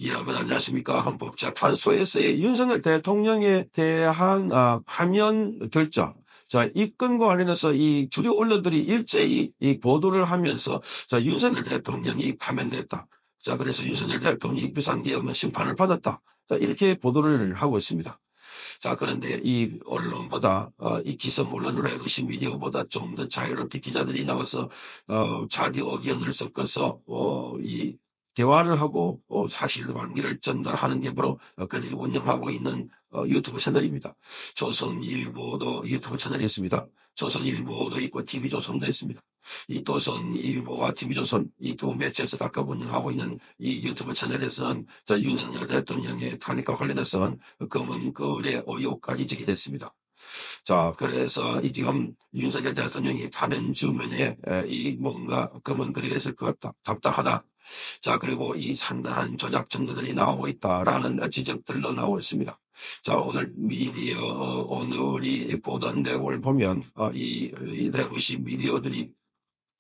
여러분 안녕하십니까. 헌법재판소에서의 윤석열 대통령에 대한 파면 결정. 자, 이 건과 관련해서 이 주류 언론들이 일제히 이 보도를 하면서 자, 윤석열 대통령이 파면됐다. 자, 그래서 윤석열 대통령이 비상계엄 심판을 받았다. 자, 이렇게 보도를 하고 있습니다. 자, 그런데 이 언론보다, 이 기성 언론으로 의심 미디어보다 좀 더 자유롭게 기자들이 나와서, 자기 의견을 섞어서, 이 대화를 하고, 사실 관계를 전달하는 게 바로, 그들이 운영하고 있는, 유튜브 채널입니다. 조선일보도 유튜브 채널이 있습니다. 조선일보도 있고, TV조선도 있습니다. 이 조선일보와 TV조선 이 두 매체에서 각각 운영하고 있는 이 유튜브 채널에서는 자, 윤석열 대통령의 탄핵과 관련해서는 검은 거래 의혹까지 제기됐습니다. 자, 그래서 이 지금 윤석열 대통령이 파면 주문에 이 뭔가 검은 거래가 있을 것 같다. 답답하다. 자, 그리고 이 상당한 조작 정도들이 나오고 있다라는 지적들로 나오고 있습니다. 자, 오늘 미디어, 오늘이 보도한 내용을 보면, 이 내부시 미디어들이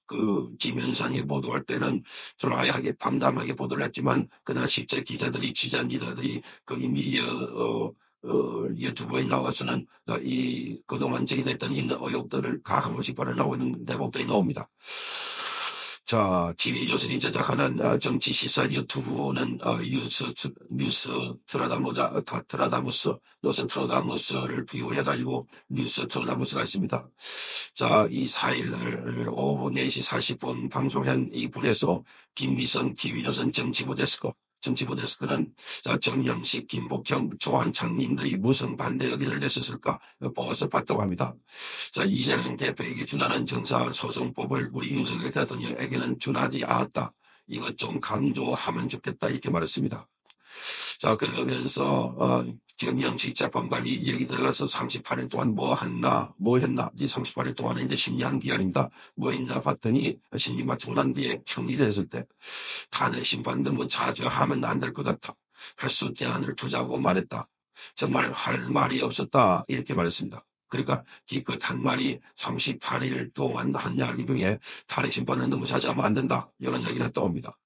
그 지면상에 보도할 때는 드라이하게 담담하게 보도를 했지만 그러나 실제 기자들이 취재한 기자들이 거기 미디어 유튜브에 나와서는 이 그동안 제기됐던 있는 의혹들을 각 한 번씩 발언하고 있는 대목들이 나옵니다. 자, TV조선이 제작하는 정치 시사 유튜브는 노스트라다무스를 비유해가지고 뉴스트라다무스가 있습니다. 자, 이 4일날 오후 4시 40분 방송한 이 분에서 김미성 TV조선 정치부 데스크는 자, 정영식, 김복형, 조한창님들이 무슨 반대 의견을 냈었을까 보아서 봤다고 합니다. 자, 이재명 대표에게 준하는 정사소송법을 우리 윤석열 대통령에게는 준하지 않았다. 이것 좀 강조하면 좋겠다 이렇게 말했습니다. 자, 그러면서 정영식 재판관이 여기 들어가서 38일 동안 뭐 했나 이 38일 동안에 이제 심리한 기간입니다. 뭐 했나 봤더니 심리 마치고 난 뒤에 평의를 했을 때 탄핵 심판 너무 자주 하면 안 될 것 같아. 횟수 제한을 두자고 말했다. 정말 할 말이 없었다 이렇게 말했습니다. 그러니까 기껏 한 말이 38일 동안 한 이야기 중에 탄핵 심판을 너무 자주 하면 안 된다 이런 이야기를 했다고 합니다.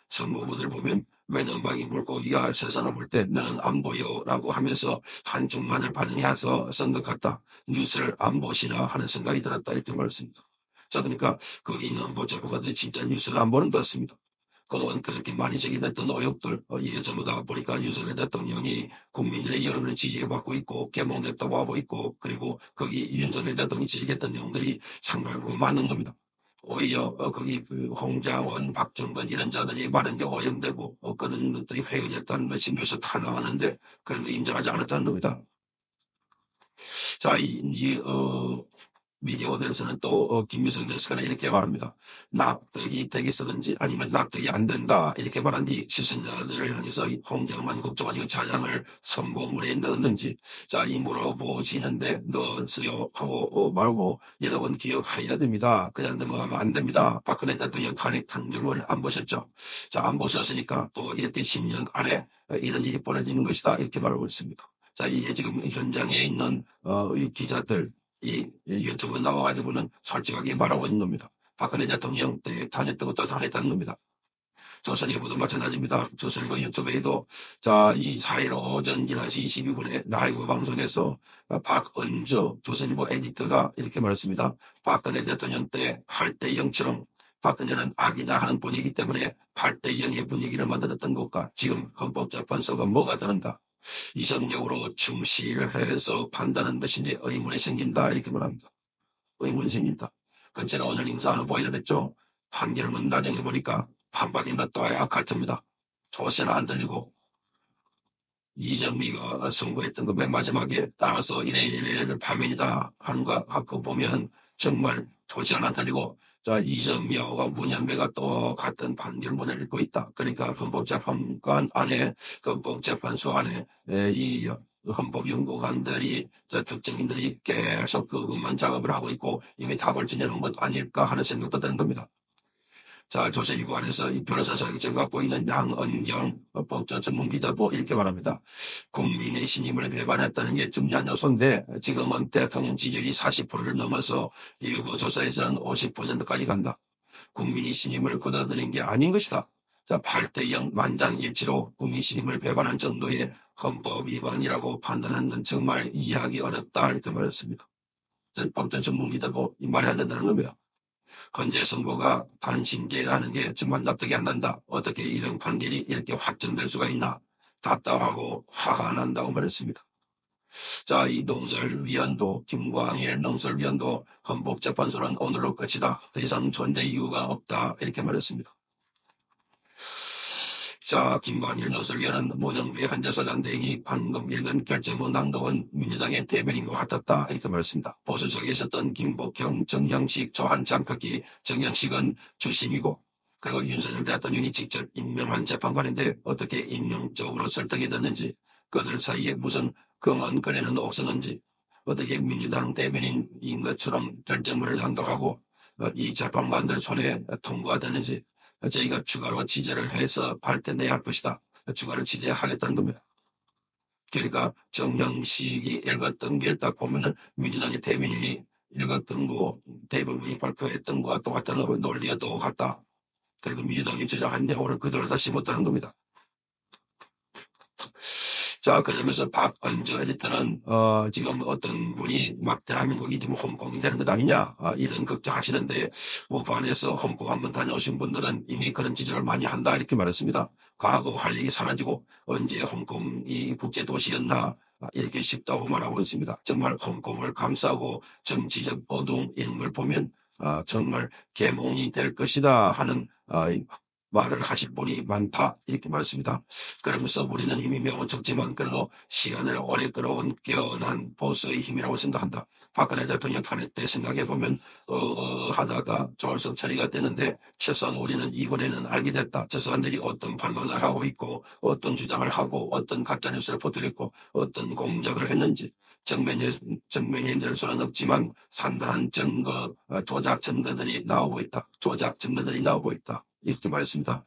선거구들 보면 외눈박이 물고기가 세상을 볼 때 나는 안 보여라고 하면서 한중만을 반응해서 쓴 것 같다. 뉴스를 안 보시나 하는 생각이 들었다 이렇게 말했습니다. 자, 그러니까 거기 있는 보좌부가들 진짜 뉴스를 안 보는 것 같습니다. 그동안 그렇게 많이 제기됐던 의혹들 이게 전부 다 보니까 윤석열 대통령이 국민들의 여론의 지지를 받고 있고 개몽됐다고 하고 있고 그리고 거기 윤석열 대통령이 제기했던 내용들이 상당히 많은 겁니다. 오히려 거기 그 홍장원, 박정건 이런 자들이 많은 게 오염되고 그런 것들이 회의됐다는 것이 뉴스 다 나왔는데 그런 거 인정하지 않았다는 겁니다. 자, 미디어들에서는 또 김미성 데스크는 이렇게 말합니다. 납득이 되겠었든지 아니면 납득이 안 된다 이렇게 말한 뒤 시선자들을 향해서 홍장만 국정원 차장을 선고물에 넣었는지 자, 이 물어보시는데 넣었어요 하고 말고 여러분 기억해야 됩니다. 그냥 넘어가면 안 됩니다. 박근혜 대통령 탄핵 판결문을 안 보셨죠? 자, 안 보셨으니까 또 이렇게 10년 안에 이런 일이 벌어지는 것이다 이렇게 말하고 있습니다. 자, 이게 지금 현장에 있는 이 기자들 이 유튜브 나와가지고는 솔직하게 말하고 있는 겁니다. 박근혜 대통령 때 다녔던 것도 다 했다는 겁니다. 조선일보도 마찬가지입니다. 조선일보 유튜브에도 자, 이 4일 오전 11시 22분에 라이브 방송에서 박은주 조선일보 에디터가 이렇게 말했습니다. 박근혜 대통령 때 8대 0처럼 박근혜는 악이다 하는 분위기 때문에 8대 0의 분위기를 만들었던 것과 지금 헌법재판소가 뭐가 다른가? 이성적으로 충실해서 판단하는 것인지 의문이 생긴다 이렇게 말합니다. 의문이 생긴다. 그건 제가 오늘 인사하는 보여드렸죠. 판결문 나중에 보니까 판박이나 또야 같습니다. 조세는 안 들리고 이정미가 선고했던 거 맨 마지막에 따라서 이래를 파면이다 하는 거 갖고 보면 정말 조세는 안 들리고 자, 이정미하고 문현배가 또 같은 판결문을 읽고 있다. 그러니까 헌법재판관 안에, 헌법재판소 안에 이 헌법연구관들이, 특정인들이 계속 그것만 작업을 하고 있고 이미 답을 지내놓은 것 아닐까 하는 생각도 드는 겁니다. 자, 조선일보 안에서 이 변호사 자격증을 갖고 있는 양은경 법조 전문기자도 이렇게 말합니다. 국민의 신임을 배반했다는 게 중요한 요소인데 지금은 대통령 지지율이 40%를 넘어서 일부 조사에서는 50%까지 간다. 국민이 신임을 거둬들인 게 아닌 것이다. 8대 0 만장일치로 국민신임을 배반한 정도의 헌법 위반이라고 판단하는 정말 이해하기 어렵다 이렇게 말했습니다. 법전 전문기들도 이 말이 안 된다는 겁니다. 헌재 선고가 단심제라는 게 정말 납득이 안 난다. 어떻게 이런 판결이 이렇게 확정될 수가 있나. 답답하고 화가 난다고 말했습니다. 자, 이 농설위원도 김광일 농설위원도 헌법재판소는 오늘로 끝이다. 더 이상 존재 이유가 없다. 이렇게 말했습니다. 자, 김광일 농설위원은 문영배 헌재소장 등이 방금 읽은 결정문 낭독은 민주당의 대변인과 같았다. 이렇게 말했습니다. 보수석에 있었던 김복형, 정형식, 조한 장극기, 정형식은 주심이고 그리고 윤석열 대통령이 직접 임명한 재판관인데 어떻게 임명적으로 설득이 됐는지 그들 사이에 무슨 검언 거래는 없었는지 어떻게 민주당 대변인인 것처럼 결정문을 낭독하고 이 재판관들 손에 통과됐는지 저희가 추가로 취재를 해서 발표내야 할 것이다. 추가로 취재하겠다는 겁니다. 그러니까 정형식이 읽었던 게 딱 보면은 민주당의 대변인이 읽었던 거 대부분이 발표했던 것과 똑같다는 논리가 똑같다. 그리고 민주당이 주장한 내용을 그대로 다 씹었다는 겁니다. 자, 그러면서 박은저 에디터는 지금 어떤 분이 막 대한민국이 지금 홍콩이 되는 것 아니냐 이런 걱정하시는데 우한에서 홍콩 한번 다녀오신 분들은 이미 그런 지적을 많이 한다 이렇게 말했습니다. 과거 활력이 사라지고 언제 홍콩이 국제도시였나 이렇게 쉽다고 말하고 있습니다. 정말 홍콩을 감싸고 정치적 어두움 이런 걸 보면 정말 계몽이 될 것이다 하는 말을 하실 분이 많다 이렇게 말했습니다. 그러면서 우리는 힘이 매우 적지만 그래도 시간을 오래 끌어온 깨어난 보수의 힘이라고 생각한다. 박근혜 대통령 탄핵 때 생각해보면 하다가 졸속 처리가 되는데 최소한 우리는 이번에는 알게 됐다. 저 사람들이 어떤 반론을 하고 있고 어떤 주장을 하고 어떤 가짜뉴스를 퍼뜨렸고 어떤 공작을 했는지 정면에 낼 수는 없지만 산다한 증거 조작 증거들이 나오고 있다. 조작 증거들이 나오고 있다. 이렇게 말했습니다.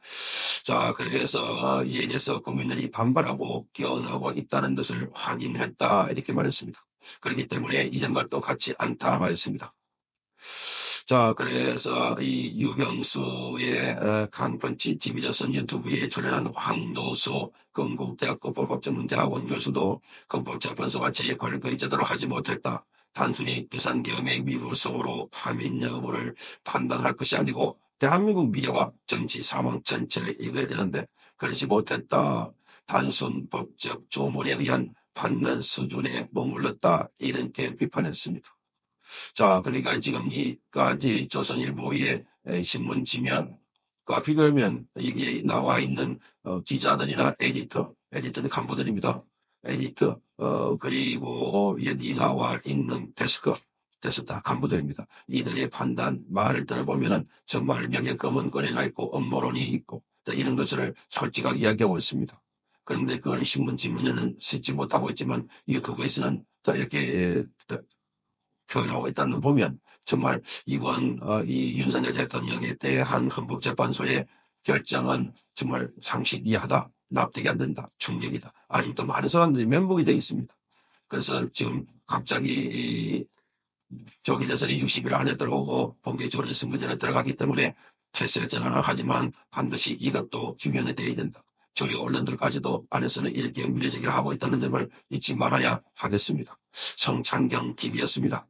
자, 그래서 이에 대해서 국민들이 반발하고 깨어나고 있다는 것을 확인했다. 이렇게 말했습니다. 그렇기 때문에 이전과 똑같지 않다. 말했습니다. 자, 그래서 이 유병수의 강펀치 TV조선 유튜브에 출연한 황도수 건국대학교 법법전문대학원 교수도 헌법재판소가 제 역할을 거의 제대로 하지 못했다. 단순히 비상계엄의 미루소로 파면 여부를 판단할 것이 아니고 대한민국 미래와 정치 상황 전체를 읽어야 되는데 그렇지 못했다. 단순 법적 조문에 의한 판단 수준에 머물렀다. 이렇게 비판했습니다. 자, 그러니까 지금 이까지 조선일보의 신문 지면과 비교하면 이게 나와 있는 기자들이나 에디터는 간부들입니다. 에디터, 그리고 여기 나와 있는 데스크 다 간부들입니다. 이들의 판단, 말을 들어보면은 정말 명예 검은권에가 있고 업무론이 있고 이런 것을 솔직하게 이야기하고 있습니다. 그런데 그건 신문 지문에는 쓰지 못하고 있지만 유튜브에서는 이렇게 표현하고 있다는 걸 보면 정말 이번 이 윤석열 대통령에 대한 헌법재판소의 결정은 정말 상식 이하다. 납득이 안 된다. 충격이다. 아직도 많은 사람들이 멘붕이 되어 있습니다. 그래서 지금 갑자기 조기 대선이 60일 안에 들어오고 본격적으로 선거전에 들어가기 때문에 태세 전환을 하지만 반드시 이것도 규명이 되어야 된다. 저희 언론들까지도 안에서는 이렇게 미래제기를 하고 있다는 점을 잊지 말아야 하겠습니다. 성창경 TV였습니다.